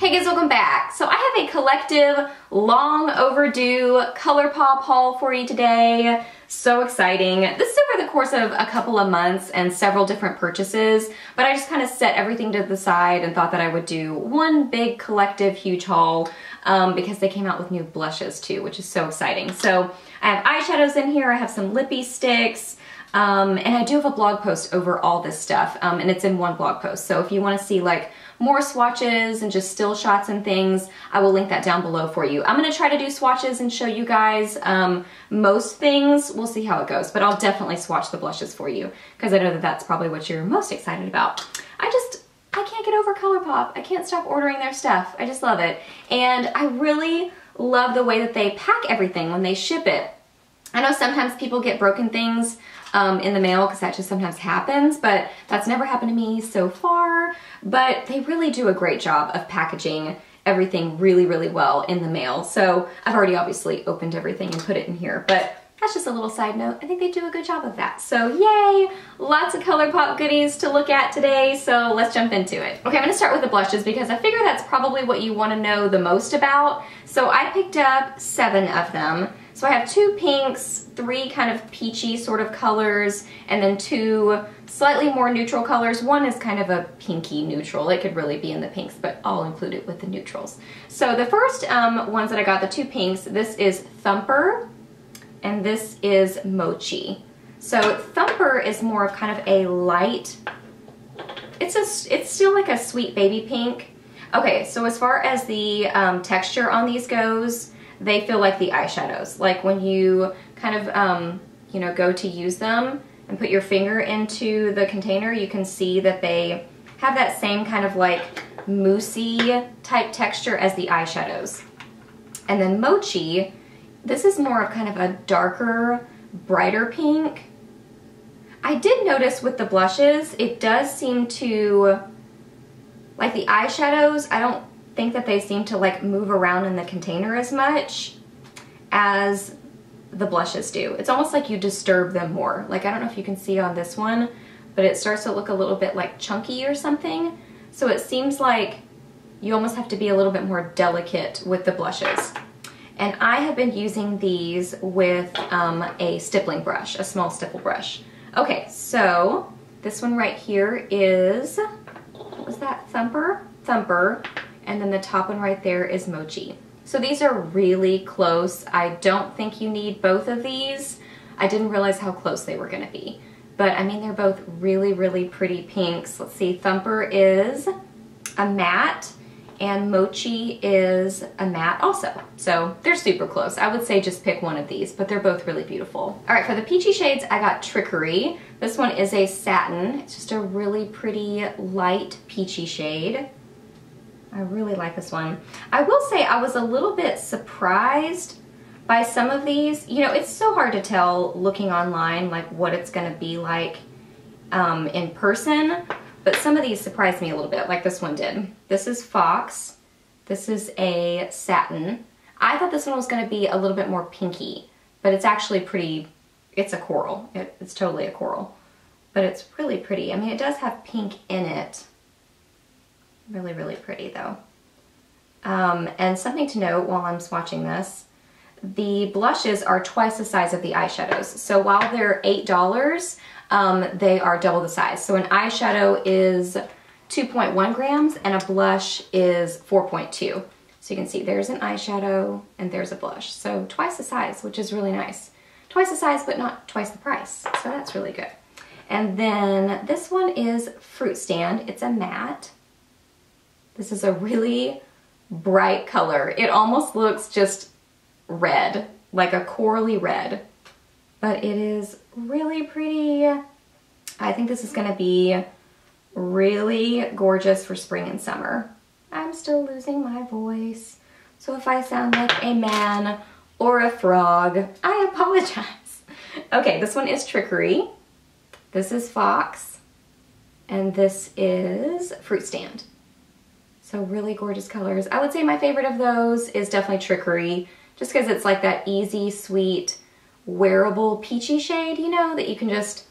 Hey guys, welcome back. So I have a collective, long overdue ColourPop haul for you today. So exciting. This is over the course of a couple of months and several different purchases, but I just kind of set everything to the side and thought that I would do one big collective huge haul because they came out with new blushes too, which is so exciting. So I have eyeshadows in here, I have some lippy sticks, and I do have a blog post over all this stuff, and it's in one blog post. So if you want to see like more swatches and just still shots and things, I will link that down below for you. I'm going to try to do swatches and show you guys most things. We'll see how it goes, but I'll definitely swatch the blushes for you because I know that that's probably what you're most excited about. I can't get over ColourPop. I can't stop ordering their stuff. I just love it. And I really love the way that they pack everything when they ship it. I know sometimes people get broken things in the mail because that just sometimes happens, but that's never happened to me so far. But they really do a great job of packaging everything really, really well in the mail. So I've already obviously opened everything and put it in here, but that's just a little side note. I think they do a good job of that. So yay, lots of ColourPop goodies to look at today, so let's jump into it. Okay, I'm gonna start with the blushes because I figure that's probably what you wanna know the most about. So I picked up 7 of them. So I have 2 pinks, 3 kind of peachy sort of colors, and then 2 slightly more neutral colors. One is kind of a pinky neutral. It could really be in the pinks, but I'll include it with the neutrals. So the first ones that I got, the 2 pinks, this is Thumper, and this is Mochi. So Thumper is more of kind of a light, it's still like a sweet baby pink. Okay, so as far as the texture on these goes, they feel like the eyeshadows. Like when you kind of, you know, go to use them and put your finger into the container, you can see that they have that same kind of like moussey type texture as the eyeshadows. And then Mochi, this is more of kind of a darker, brighter pink. I did notice with the blushes, it does seem to, like the eyeshadows, I don't think that they seem to like move around in the container as much as the blushes do. It's almost like you disturb them more. Like I don't know if you can see on this one, but it starts to look a little bit like chunky or something. So it seems like you almost have to be a little bit more delicate with the blushes. And I have been using these with a stippling brush, a small stipple brush. Okay, so this one right here is, what was that, Thumper? And then the top one right there is Mochi. So these are really close. I don't think you need both of these. I didn't realize how close they were gonna be. But I mean, they're both really, really pretty pinks. Let's see, Thumper is a matte and Mochi is a matte also. So they're super close. I would say just pick one of these, but they're both really beautiful. All right, for the peachy shades, I got Trickery. This one is a satin. It's just a really pretty light peachy shade. I really like this one. I will say I was a little bit surprised by some of these. You know, it's so hard to tell looking online like what it's gonna be like in person, but some of these surprised me a little bit, like this one did. This is Fox. This is a satin. I thought this one was gonna be a little bit more pinky, but it's actually pretty, it's a coral. It's totally a coral, but it's really pretty. I mean, it does have pink in it. Really, really pretty though. And something to note while I'm swatching this, the blushes are twice the size of the eyeshadows. So while they're $8, they are double the size. So an eyeshadow is 2.1 grams and a blush is 4.2. So you can see there's an eyeshadow and there's a blush. So twice the size, which is really nice. Twice the size, but not twice the price. So that's really good. And then this one is Fruit Stand. It's a matte. This is a really bright color. It almost looks just red, like a corally red, but it is really pretty. I think this is gonna be really gorgeous for spring and summer. I'm still losing my voice, so if I sound like a man or a frog, I apologize. Okay, this one is Trickery. This is Fox, and this is Fruit Stand. So really gorgeous colors. I would say my favorite of those is definitely Trickery, just because it's like that easy, sweet, wearable peachy shade, you know, that you can just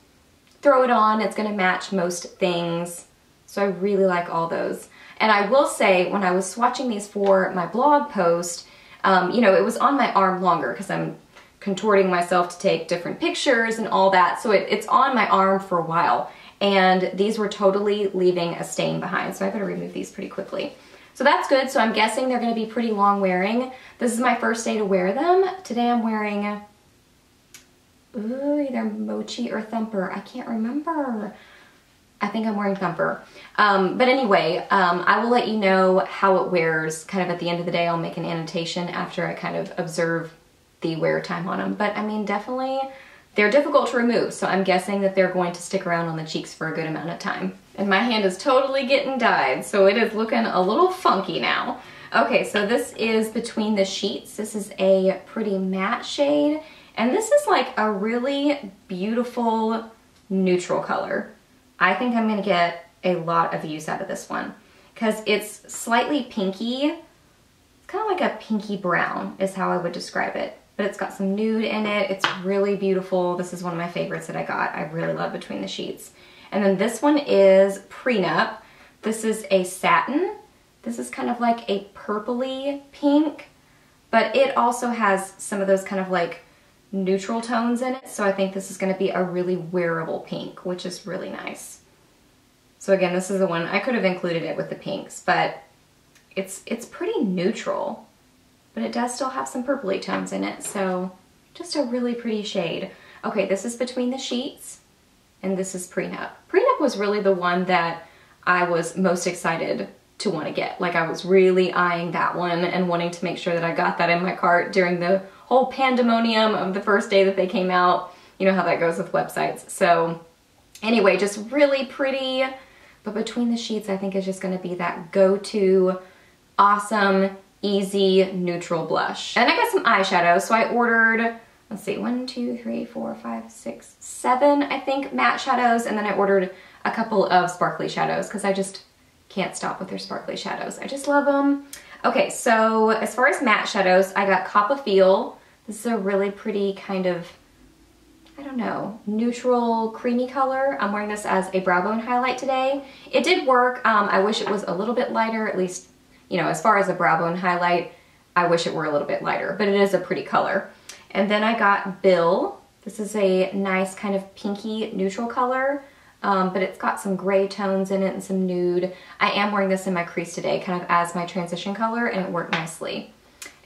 throw it on. It's gonna match most things. So I really like all those. And I will say, when I was swatching these for my blog post, you know, it was on my arm longer because I'm contorting myself to take different pictures and all that. So it's on my arm for a while. And these were totally leaving a stain behind. So I better remove these pretty quickly. So that's good. So I'm guessing they're going to be pretty long wearing. This is my first day to wear them. Today I'm wearing either Mochi or Thumper. I can't remember. I think I'm wearing Thumper. But anyway, I will let you know how it wears kind of at the end of the day. I'll make an annotation after I kind of observe the wear time on them. But I mean, definitely they're difficult to remove. So I'm guessing that they're going to stick around on the cheeks for a good amount of time. And my hand is totally getting dyed. So it is looking a little funky now. Okay, so this is Between the Sheets. This is a pretty matte shade. And this is like a really beautiful neutral color. I think I'm gonna get a lot of use out of this one because it's slightly pinky. It's kind of like a pinky brown is how I would describe it. But it's got some nude in it. It's really beautiful. This is one of my favorites that I got. I really love Between the Sheets. And then this one is Pinup. This is a satin. This is kind of like a purpley pink, but it also has some of those kind of like neutral tones in it. So I think this is going to be a really wearable pink, which is really nice. So again, this is the one, I could have included it with the pinks, but it's pretty neutral, but it does still have some purpley tones in it. So just a really pretty shade. Okay, this is Between the Sheets and this is Pinup. Pinup was really the one that I was most excited to want to get. Like I was really eyeing that one and wanting to make sure that I got that in my cart during the whole pandemonium of the first day that they came out. You know how that goes with websites. So anyway, just really pretty. But Between the Sheets, I think is just going to be that go-to awesome, easy, neutral blush. And I got some eyeshadows. So I ordered, let's see, 1, 2, 3, 4, 5, 6, 7, I think, matte shadows. And then I ordered a couple of sparkly shadows because I just can't stop with their sparkly shadows. I just love them. Okay, so as far as matte shadows, I got Cupid. This is a really pretty kind of, I don't know, neutral creamy color. I'm wearing this as a brow bone highlight today. It did work. I wish it was a little bit lighter, at least, you know, as far as a brow bone highlight, I wish it were a little bit lighter, but it is a pretty color. And then I got Bill. This is a nice kind of pinky neutral color. But it's got some gray tones in it and some nude. I am wearing this in my crease today, kind of as my transition color, and it worked nicely.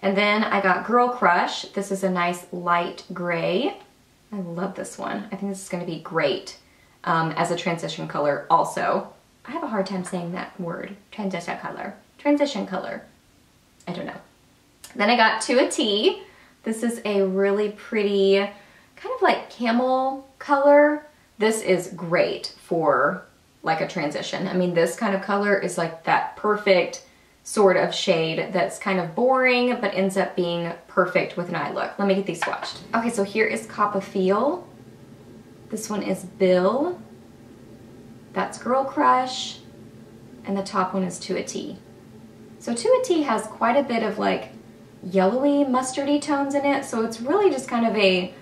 And then I got Girl Crush. This is a nice light gray. I love this one. I think this is going to be great as a transition color also. I have a hard time saying that word, transition color. Transition color. I don't know. Then I got To a T. This is a really pretty, kind of like camel color. This is great for like a transition. I mean, this kind of color is like that perfect sort of shade that's kind of boring, but ends up being perfect with an eye look. Let me get these swatched. Okay, so here is Cupid. This one is Bill. That's Girl Crush. And the top one is To a T. So To a T has quite a bit of like yellowy, mustardy tones in it. So it's really just kind of a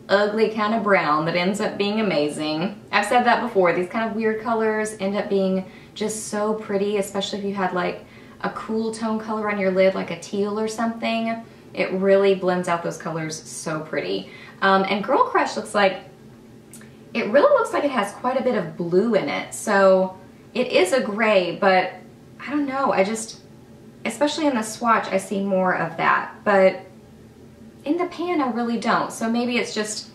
ugly kind of brown that ends up being amazing. I've said that before, these kind of weird colors end up being just so pretty, especially if you had like a cool tone color on your lid, like a teal or something. It really blends out those colors so pretty. And Girl Crush looks like, it really looks like it has quite a bit of blue in it. So it is a gray, but I don't know, I just, especially in the swatch, I see more of that. But in the pan, I really don't. So maybe it's just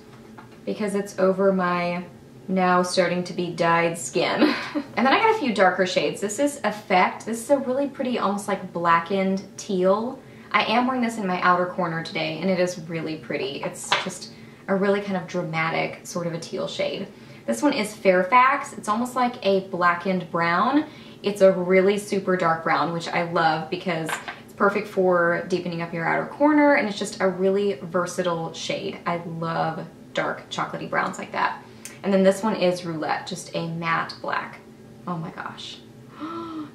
because it's over my now starting to be dyed skin. And then I got a few darker shades. This is Effect. This is a really pretty, almost like blackened teal. I am wearing this in my outer corner today, and it is really pretty. It's just a really kind of dramatic sort of a teal shade. This one is Fairfax. It's almost like a blackened brown. It's a really super dark brown, which I love because perfect for deepening up your outer corner, and it's just a really versatile shade. I love dark chocolatey browns like that. And then this one is Roulette, just a matte black. Oh my gosh.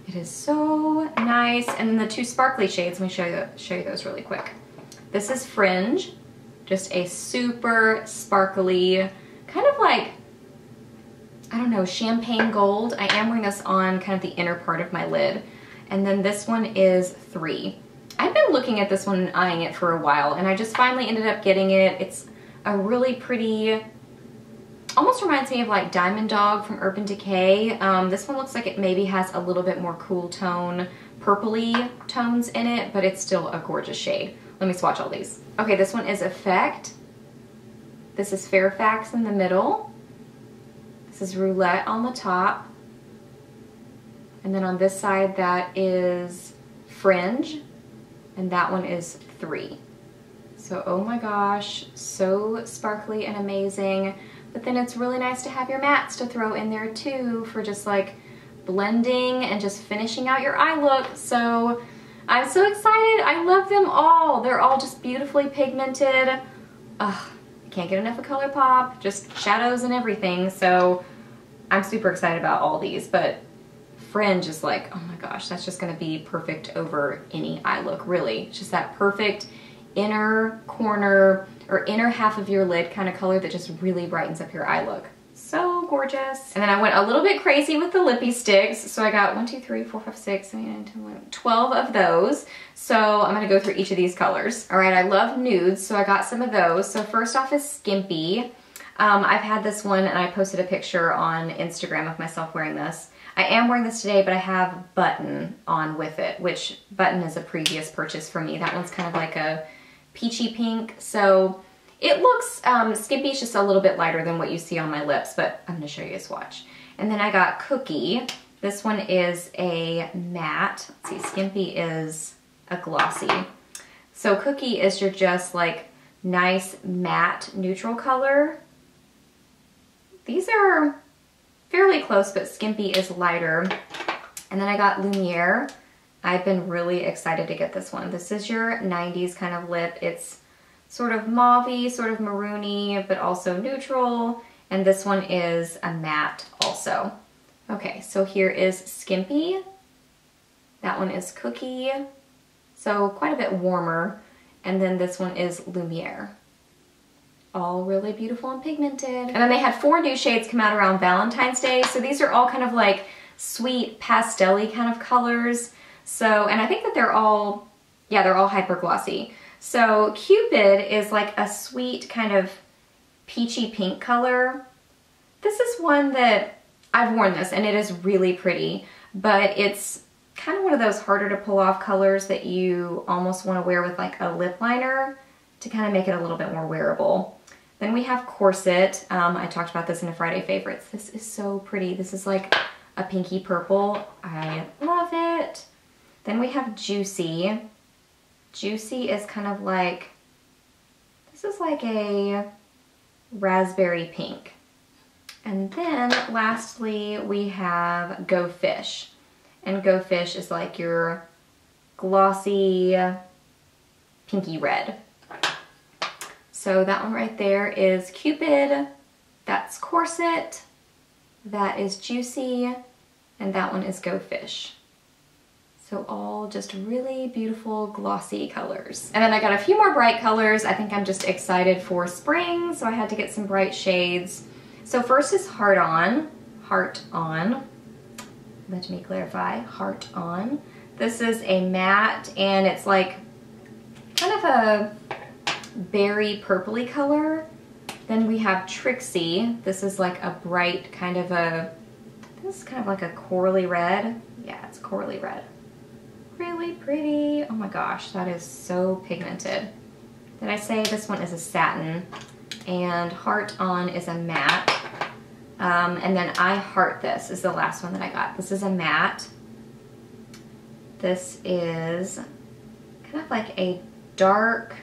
It is so nice. And then the two sparkly shades, let me show you those really quick. This is Fringe, just a super sparkly, kind of like I don't know, champagne gold. I am wearing this on kind of the inner part of my lid. And then this one is 3. I've been looking at this one and eyeing it for a while, and I just finally ended up getting it. It's a really pretty, almost reminds me of like Diamond Dog from Urban Decay. This one looks like it maybe has a little bit more cool tone, purpley tones in it, but it's still a gorgeous shade. Let me swatch all these. Okay, this one is Effect. This is Fairfax in the middle. This is Roulette on the top. And then on this side, that is Fringe. And that one is 3. So, oh my gosh, so sparkly and amazing. But then it's really nice to have your mattes to throw in there too for just like blending and just finishing out your eye look. So I'm so excited. I love them all. They're all just beautifully pigmented. Ugh, I can't get enough of ColourPop, just shadows and everything. So I'm super excited about all these, but Fringe is like, oh my gosh, that's just gonna be perfect over any eye look, really. It's just that perfect inner corner or inner half of your lid kind of color that just really brightens up your eye look. So gorgeous. And then I went a little bit crazy with the Lippy sticks. So I got 1, 2, 3, 4, 5, 6, 7, 8, 9, 10, 11, 12 of those. So I'm gonna go through each of these colors. All right, I love nudes, so I got some of those. So first off is Skimpy. I've had this one and I posted a picture on Instagram of myself wearing this. I am wearing this today, but I have Button on with it, which Button is a previous purchase for me. That one's kind of like a peachy pink. So it looks, Skimpy is just a little bit lighter than what you see on my lips, but I'm gonna show you a swatch. And then I got Cookie. This one is a matte. Let's see, Skimpy is a glossy. So Cookie is your just like nice matte neutral color. These are fairly close, but Skimpy is lighter. And then I got Lumiere. I've been really excited to get this one. This is your 90s kind of lip. It's sort of mauve-y, sort of maroony, but also neutral. And this one is a matte also. Okay, so here is Skimpy. That one is Cookie. So quite a bit warmer. And then this one is Lumiere. All really beautiful and pigmented. And then they had 4 new shades come out around Valentine's Day. So these are all kind of like sweet pastel-y kind of colors. So, and I think that they're all, yeah, they're all hyper glossy. So Cupid is like a sweet kind of peachy pink color. This is one that I've worn this and it is really pretty, but it's kind of one of those harder to pull off colors that you almost want to wear with like a lip liner to kind of make it a little bit more wearable. Then we have Corset. I talked about this in a Friday Favorites. This is so pretty. This is like a pinky purple. I love it. Then we have Juicy. Juicy is kind of like, this is like a raspberry pink. And then lastly, we have Go Fish. And Go Fish is like your glossy pinky red. So that one right there is Cupid, that's Corset, that is Juicy, and that one is Go Fish. So all just really beautiful glossy colors. And then I got a few more bright colors. I think I'm just excited for spring, so I had to get some bright shades. So first is Heart On. Heart On. Let me clarify, Heart On. This is a matte and it's like kind of a berry purpley color. Then we have Trixie. This is like a bright kind of a, this is kind of like a corally red. Yeah, it's corally red. Really pretty. Oh my gosh, that is so pigmented. Did I say this one is a satin? And Heart On is a matte. And then I Heart This is the last one that I got. This is a matte. This is kind of like a dark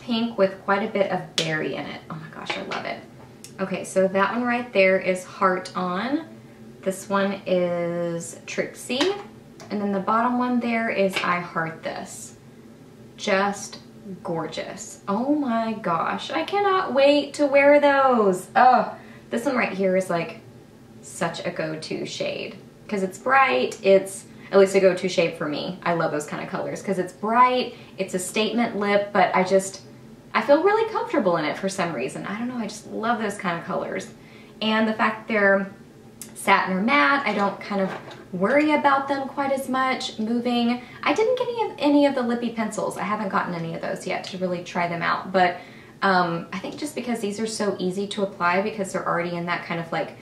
pink with quite a bit of berry in it. Oh my gosh, I love it. Okay, so that one right there is Heart On. This one is Trixie. And then the bottom one there is I Heart This. Just gorgeous. Oh my gosh, I cannot wait to wear those. Oh, this one right here is like such a go-to shade because it's bright. It's at least a go-to shade for me. I love those kind of colors because it's bright, it's a statement lip, but I feel really comfortable in it for some reason. I don't know, I just love those kind of colors. and the fact that they're satin or matte, I don't kind of worry about them quite as much moving. I didn't get any of the Lippy pencils. I haven't gotten any of those yet to really try them out, but I think just because these are so easy to apply because they're already in that kind of like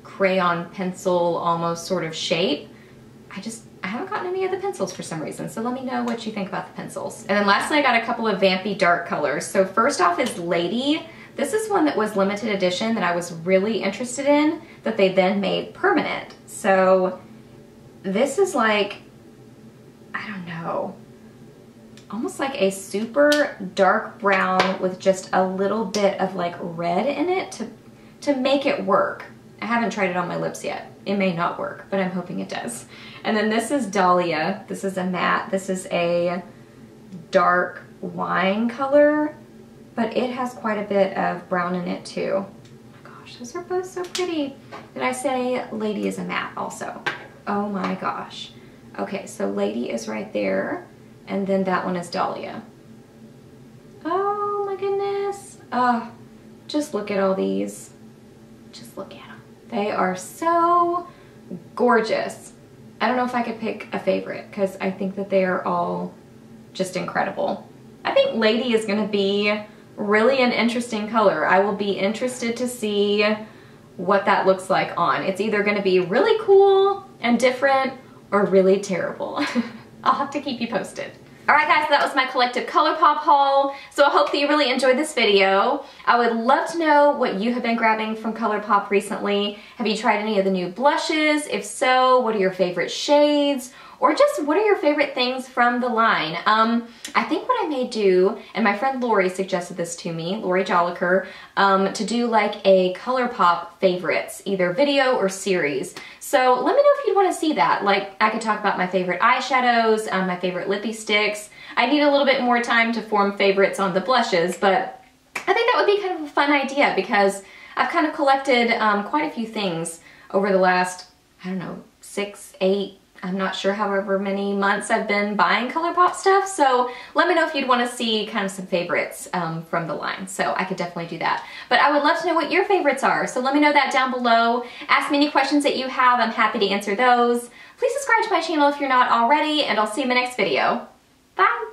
crayon pencil almost sort of shape, I haven't gotten any of the pencils for some reason, so let me know what you think about the pencils. And then lastly, I got a couple of vampy dark colors. So first off is Lady. This is one that was limited edition that I was really interested in, that they then made permanent. So this is like, I don't know, almost like a super dark brown with just a little bit of like red in it to make it work. I haven't tried it on my lips yet. It may not work, but I'm hoping it does. And then this is Dahlia. This is a matte. This is a dark wine color, but it has quite a bit of brown in it too. Oh my gosh, those are both so pretty. Did I say Lady is a matte also? Oh my gosh. Okay, so Lady is right there, and then that one is Dahlia. Oh my goodness. Just look at all these. Just look at them. They are so gorgeous. I don't know if I could pick a favorite because I think that they are all just incredible. I think Lady is going to be really an interesting color. I will be interested to see what that looks like on. It's either going to be really cool and different or really terrible. I'll have to keep you posted. Alright guys, that was my collective ColourPop haul. So I hope that you really enjoyed this video. I would love to know what you have been grabbing from ColourPop recently. Have you tried any of the new blushes? If so, what are your favorite shades? Or just what are your favorite things from the line? I think what I may do, and my friend Lori suggested this to me, Lori Jolliker, to do like a ColourPop favorites, either video or series. So let me know if you'd want to see that. Like I could talk about my favorite eyeshadows, my favorite lippy sticks. I need a little bit more time to form favorites on the blushes, but I think that would be kind of a fun idea because I've kind of collected quite a few things over the last, I don't know, 6, 8, I'm not sure however many months I've been buying ColourPop stuff, so let me know if you'd want to see kind of some favorites from the line, so I could definitely do that. But I would love to know what your favorites are, so let me know that down below. Ask me any questions that you have, I'm happy to answer those. Please subscribe to my channel if you're not already, and I'll see you in my next video. Bye!